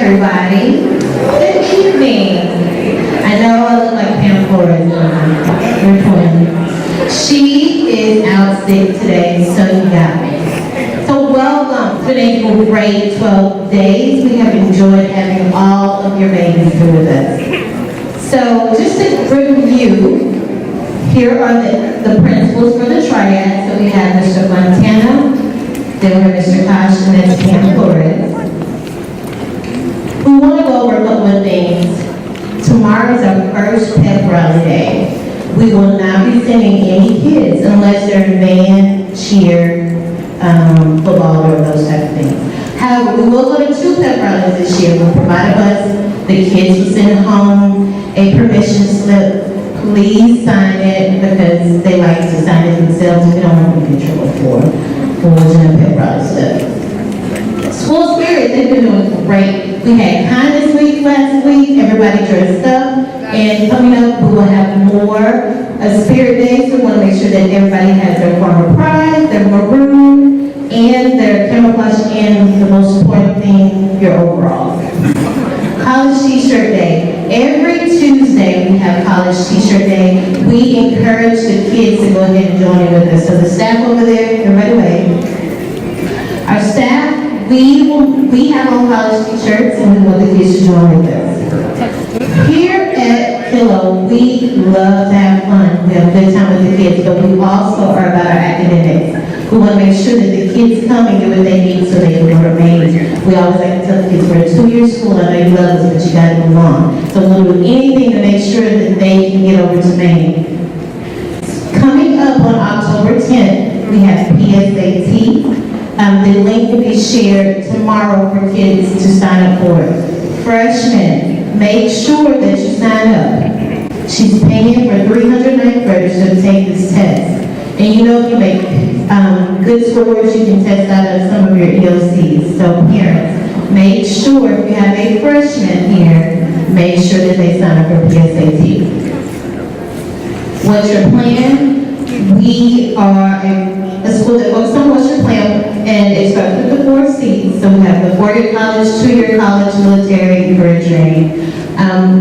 everybody. Good evening. I know I look like Pam Flores, your twin. She is out sick today, so you got me. So welcome to the great 12 days. We have enjoyed having all of your babies here with us. So just to review, here are the principals for the triad. So we have Mr. Montana, then we have Mr. Kosh, and then Pam Flores. We want to go over a couple of things. Tomorrow is our first pep rally day. We will not be sending any kids unless they're in band, cheer, football, or those type of things. However, we will go to 2 pep rallies this year. We'll provide a bus. The kids will send home a permission slip. Please sign it because they like to sign it themselves. We don't want to be in trouble for a pep rally slip. School spirit, they've been doing great. We had kindness week last week, everybody dressed up, and coming up we will have more spirit days. We want to make sure that everybody has their former pride, their maroon, and their camouflage, and the most important thing, your overall. College t-shirt day. Every Tuesday we have college t-shirt day. We encourage the kids to go ahead and join in with us. So the staff over there, everybody wave. Our staff, we have on college t-shirts and we want the kids to join with us. Here at Killough, we love to have fun. We have a good time with the kids, but we also are about our academics. We want to make sure that the kids come and get what they need so they can remain. We always like to tell the kids we're a 2-year school. I know you love us, but you got to move on. So we'll do anything to make sure that they can get over to Maine. Coming up on October 10th, we have PSAT. The link will be shared tomorrow for kids to sign up for it. Freshmen, make sure that you sign up. She's paying for 300 ninth graders to take this test. And you know if you make good scores, you can test out of some of your EOCs. So parents, make sure if you have a freshman here, make sure that they sign up for PSAT. What's your plan? We are a school that focuses on what's your plan, and it starts with the 4 C's. So we have the 4-year college, 2-year college, military, and career training.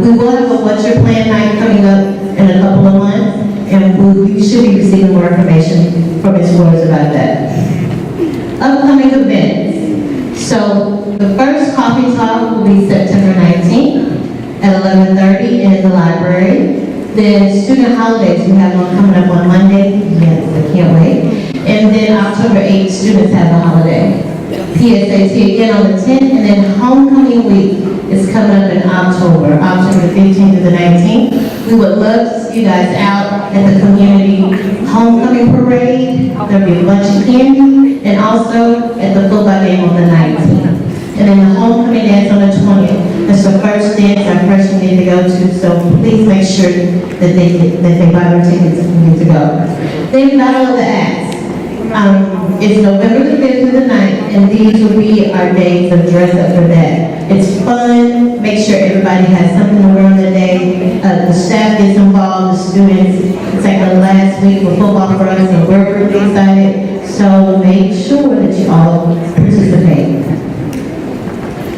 We will have a what's your plan night coming up in a couple of months, and you should be receiving more information from Ms. Flores about that. Upcoming events. So the first coffee talk will be September 19th at 11:30 in the library. Then student holidays, we have one coming up on Monday. Yes, I can't wait. And then October 8th, students have a holiday. PSAT again on the 10th, and then homecoming week is coming up in October 15th to the 19th. We would love to see you guys out at the community homecoming parade. There'll be a bunch of candy, and also at the football game on the 19th. And then the homecoming dance on the 20th. That's the first dance our freshmen need to go to, so please make sure that they buy their tickets and get to go. Then Battle of the Acts. It's November the 5th to the 9th, and these will be our days of dress up for that. It's fun. Make sure everybody has something to wear on the day. The staff gets involved, the students. It's like the last week of football for us, and we're really excited. So make sure that you all participate.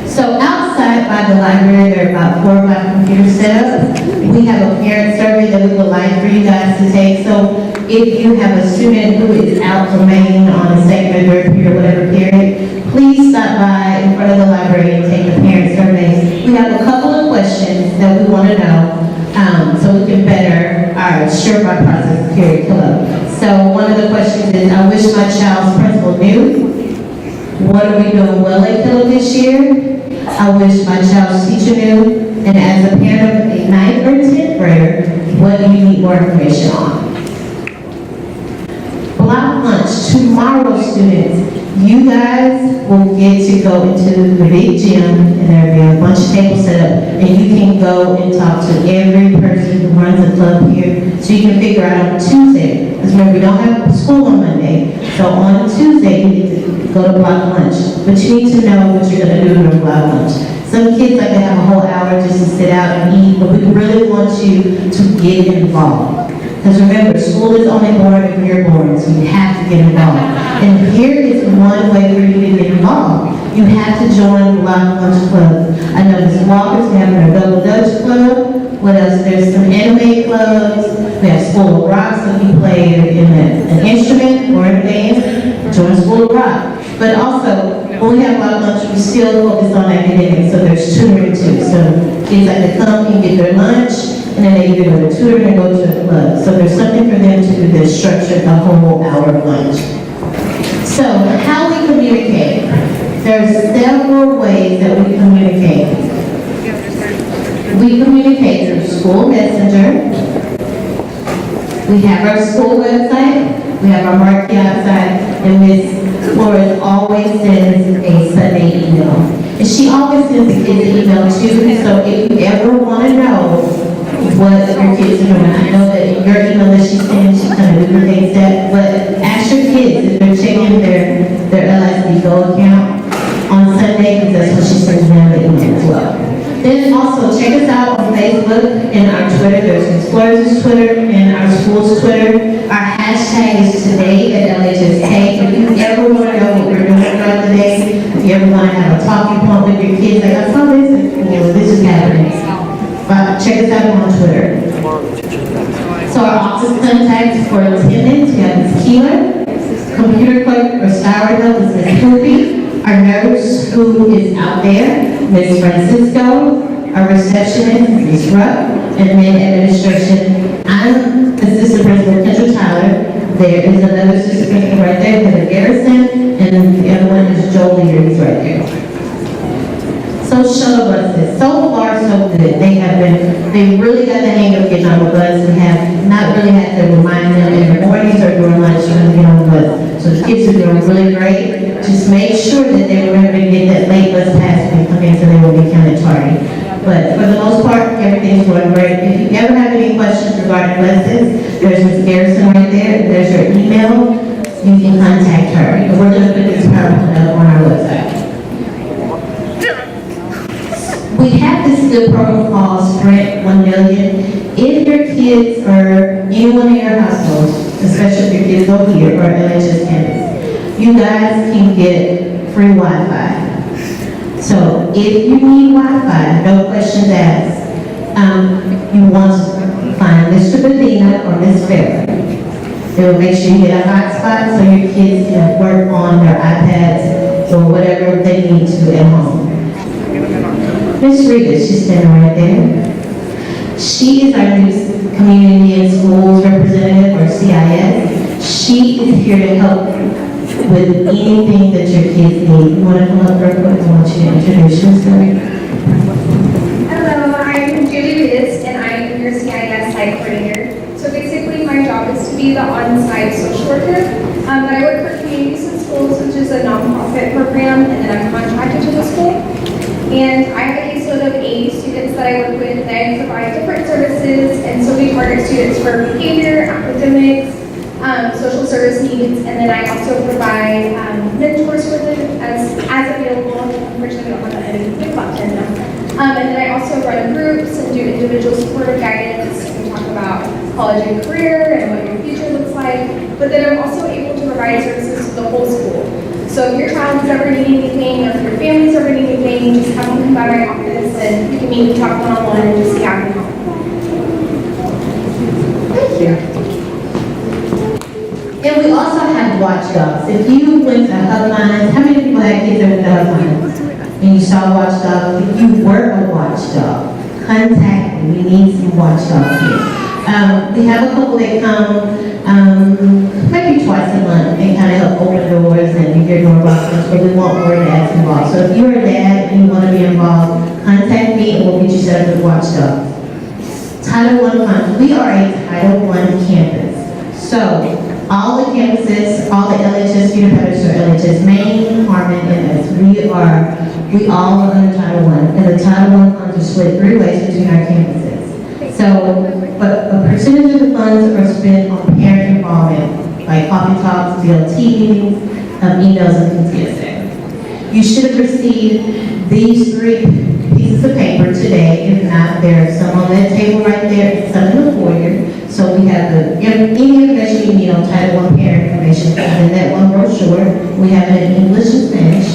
So outside by the library, there are about 4 or 5 computers set up. We have a parent survey that we would like for you guys to take. So if you have a student who is out for Maine on a second or third period, whatever period, please stop by in front of the library and take the parent survey. We have a couple of questions that we want to know so we can better our sure-by process here at Killough. So one of the questions is, I wish my child's principal knew. What are we doing well at Killough this year? I wish my child's teacher knew. And as a parent of a 9th or 10th grader, what do you need more information on? Block lunch. Tomorrow, students, you guys will get to go into the big gym, and there will be a bunch of tables set up, and you can go and talk to every person who runs a club here, so you can figure out on Tuesday, because remember, we don't have school on Monday, so on Tuesday, you need to go to block lunch, but you need to know what you're going to do during block lunch. Some kids like to have a whole hour just to sit out and eat, but we really want you to get involved. Because remember, school is only born if you're born, so you have to get involved. And here is one way for you to get involved. You have to join Block Lunch Club. I know Ms. Walker's having a Double Dutch Club. What else? There's some anime clubs. We have School of Rock, so if you play an instrument or a band, join School of Rock. But also, when we have Block Lunch, we still focus on academics, so there's tutoring too. So kids like to come and get their lunch, and then they either go to tutor and go to a club. So there's something for them to do that structure the whole hour of lunch. So how we communicate. There's several ways that we communicate. We communicate through school messenger. We have our school website. We have our marquee outside. And Ms. Flores always sends a Sunday email. And she always sends the kids an email too. So if you ever want to know what your kids are doing, I know that in your email that she sends, she kind of duplicates that. But ask your kids if they're checking their LSD Go account on Sunday, because that's what she sends them the email as well. Then also check us out on Facebook and our Twitter. There's Ms. Flores' Twitter and our school's Twitter. Our hashtag is today at LHS. If you ever want to know what we're doing throughout the day, if you ever want to have a talking point with your kids, like I saw this and this is happening. Check us out on Twitter. So our office contacts for attendance, we have Ms. Killough, computer clerk or sourdough is Ms. Poopy. Our nurse who is out there, Ms. Francisco, our receptionist, Ms. Rupp, and then administration. I'm Assistant Principal Kendra Tyler. There is another assistant principal right there, Heather Garrison, and the other one is Joe Leader, he's right there. So shuttle buses, so far so good. They really got the hang of getting on the bus. We have not really had to remind them in the mornings or during lunch when they get on the bus. So the kids are doing really great. Just make sure that they remember to get that late bus pass when they come in so they will be counted tardy. But for the most part, everything's going great. If you ever have any questions regarding buses, there's Ms. Garrison right there. There's her email. You can contact her. And we're going to put this PowerPoint up on our website. We have this good program called Sprint 1 Million. If your kids or anyone in your household, especially if your kids go here or LHS campus, you guys can get free Wi-Fi. So if you need Wi-Fi, no questions asked, you want to find Mr. Medina or Ms. Farrah. They will make sure you get a hotspot so your kids can work on their iPads or whatever they need to at home. Ms. Rita, she's standing right there. She is our new Community and Schools Representative, or CIS. She is here to help with anything that your kids need. You want to come up real quick? I want you to introduce yourself. Hello, I'm Julie Riz, and I am your CIS site coordinator. So basically, my job is to be the on-site social worker. But I work for Communities and Schools, which is a nonprofit program, and then I'm contracted to the school. And I have a caseload of 80 students that I work with, and I provide different services, and so we target students for behavior, academics, social service needs, and then I also provide mentors for them as available. Unfortunately, we don't have that in about 10 now. And then I also run groups and do individual supportive guidance. We talk about college and career and what your future looks like, but then I'm also able to provide services to the whole school. So if your child is ever needing anything, or if your family's ever needing anything, just have them come by my office and you can meet and talk one-on-one and just see how I can help. Thank you. And we also have watchdogs. If you went to Hotlines, how many people had kids that went to Hotlines? And you saw watchdogs, if you were a watchdog, contact me. We need some watchdogs here. We have a couple that come maybe twice a month and kind of help open doors and get more involved, but we want more dads involved. So if you're a dad and you want to be involved, contact me and we'll get you set up with watchdogs. Title I funds. We are a Title I campus. So all the campuses, all the LHS United or LHS Maine, Harmon, and us, we all are under Title I. And the Title I funds are split 3 ways between our campuses. So, but a percentage of the funds are spent on parent involvement, like coffee talks, DLT meetings, emails, and things like that. You should have received these 3 pieces of paper today. If not, there's some on that table right there, some in the foyer. So we have any information you need on Title I parent information is in that one brochure. We have it in English and Spanish.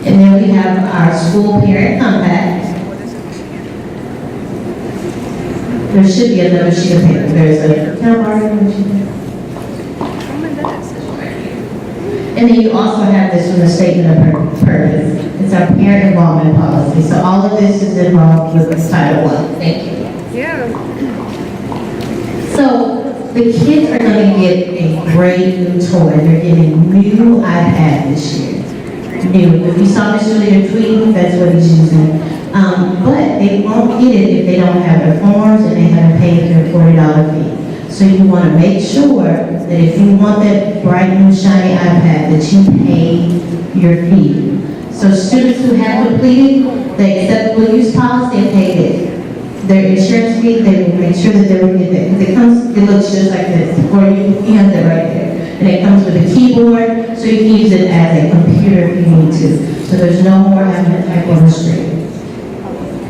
And then we have our school parent compact. There should be another sheet of paper. There's a, can I borrow another sheet of paper? And then you also have this from the statement of purpose. It's our parent involvement policy. So all of this is involved with Title I. Thank you. Yeah. So the kids are going to get a great new toy. They're getting a new iPad this year. New. If you saw Mr. Leader tweeting, that's what he's using. But they won't get it if they don't have their forms and they haven't paid their $40 fee. So you want to make sure that if you want that bright new shiny iPad, that you pay your fee. So students who have completed the acceptable use policy and paid it, their insurance fee, they will make sure that they will get that. Because it looks just like this, or you have that right there. And it comes with a keyboard, so you can use it as a computer if you need to. So there's no more having to type on the screen.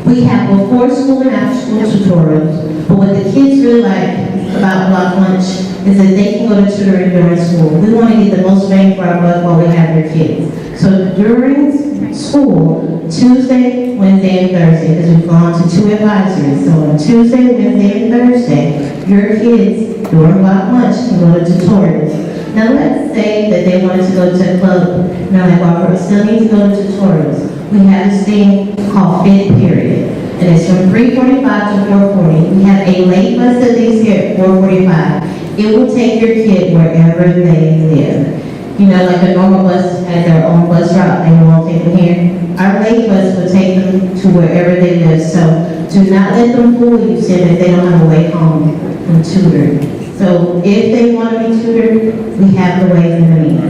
We have before school and after school tutorials, but what the kids really like about Block Lunch is that they can go to tutoring during school. We want to get the most bang for our buck while we have their kids. So during school, Tuesday, Wednesday, and Thursday, because we've gone to 2 advisories. So on Tuesday, Wednesday, and Thursday, your kids during Block Lunch can go to tutorials. Now let's say that they wanted to go to a club, like Barbara still needs to go to tutorials. We have this thing called Fit Period. And it's from 3:45 to 4:40. We have a late bus that leaves here at 4:45. It will take your kid wherever they live. You know, like a normal bus has their own bus route, they won't take them here. Our late bus will take them to wherever they live. So do not let them fool you, saying that they don't have a way home from tutored. So if they want to be tutored, we have the ways and the means.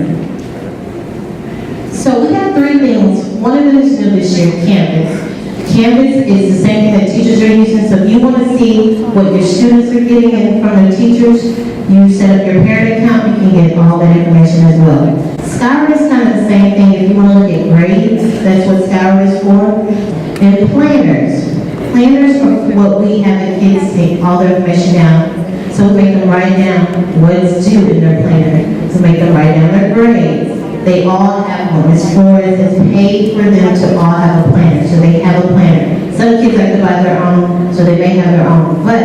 So we have 3 things. One of them is new this year, Canvas. Canvas is the same thing that teachers are using, so if you want to see what your students are getting in from their teachers, you set up your parent account, you can get all that information as well. Skyward is kind of the same thing. If you want to look at grades, that's what Skyward is for. And planners. Planners are what we have the kids take all their information down. So we make them write down what's due in their planner. So make them write down their grades. They all have one. Ms. Flores has paid for them to all have a planner, so they have a planner. Some kids like to buy their own, so they may have their own, but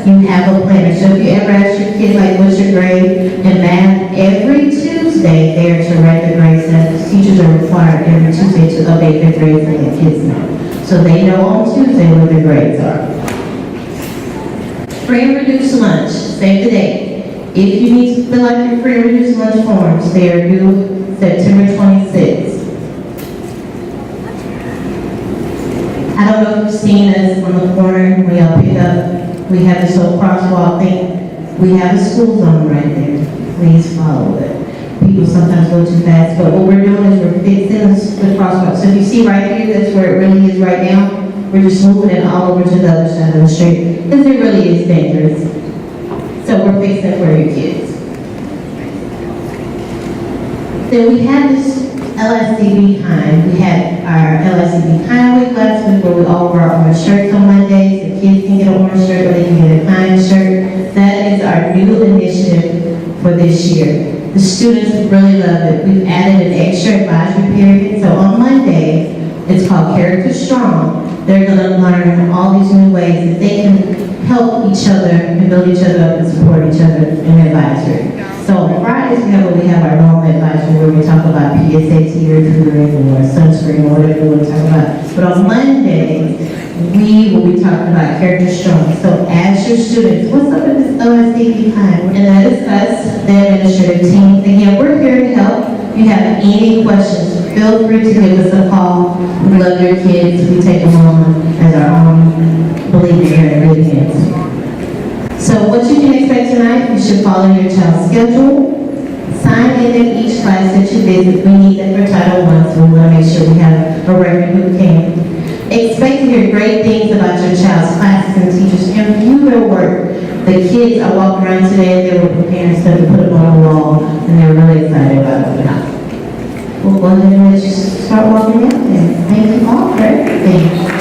you have a planner. So if you ever ask your kid, like, what's your grade in math, every Tuesday they are to write the grades. Teachers are required every Tuesday to update their grades and let kids know. So they know on Tuesday what their grades are. Free and reduced lunch, save the date. If you need to fill out your free and reduced lunch forms, they are due September 26th. I don't know if you've seen us on the corner when y'all pick up. We have this little crosswalk thing. We have a school zone right there. Please follow it. People sometimes go too fast, but what we're doing is we're fixing the crosswalk. So if you see right here, that's where it really is right now. We're just moving it all over to the other side of the street because it really is dangerous. So we're fixing it for your kids. Then we had this LSCB time. We had our LSCB time week last week where we all wore our orange shirts on Mondays. The kids can get an orange shirt or they can get a kind shirt. That is our new initiative for this year. The students really love it. We've added an extra advisory period. So on Monday, it's called Character Strong. They're going to learn all these new ways that they can help each other and build each other up and support each other in advisory. So on Fridays, we have our normal advisory where we talk about PSAT or tutoring or sunscreen or whatever we want to talk about. But on Monday, we will be talking about Character Strong. So ask your students, what's up with this LSCB time? And that is us, the administrative team. Again, we're here to help. If you have any questions, feel free to give us a call. We love your kids. We take them on as our own, believe me, they're good kids. So what you can expect tonight, you should follow your child's schedule. Sign in at each class that you visit. We need that for Title I, so we want to make sure we have a record who can. Expect to hear great things about your child's classes and teachers and view their work. The kids are walking around today, they were preparing stuff to put them on the wall, and they're really excited about it. We'll go ahead and just start walking out there. Thank you all for everything.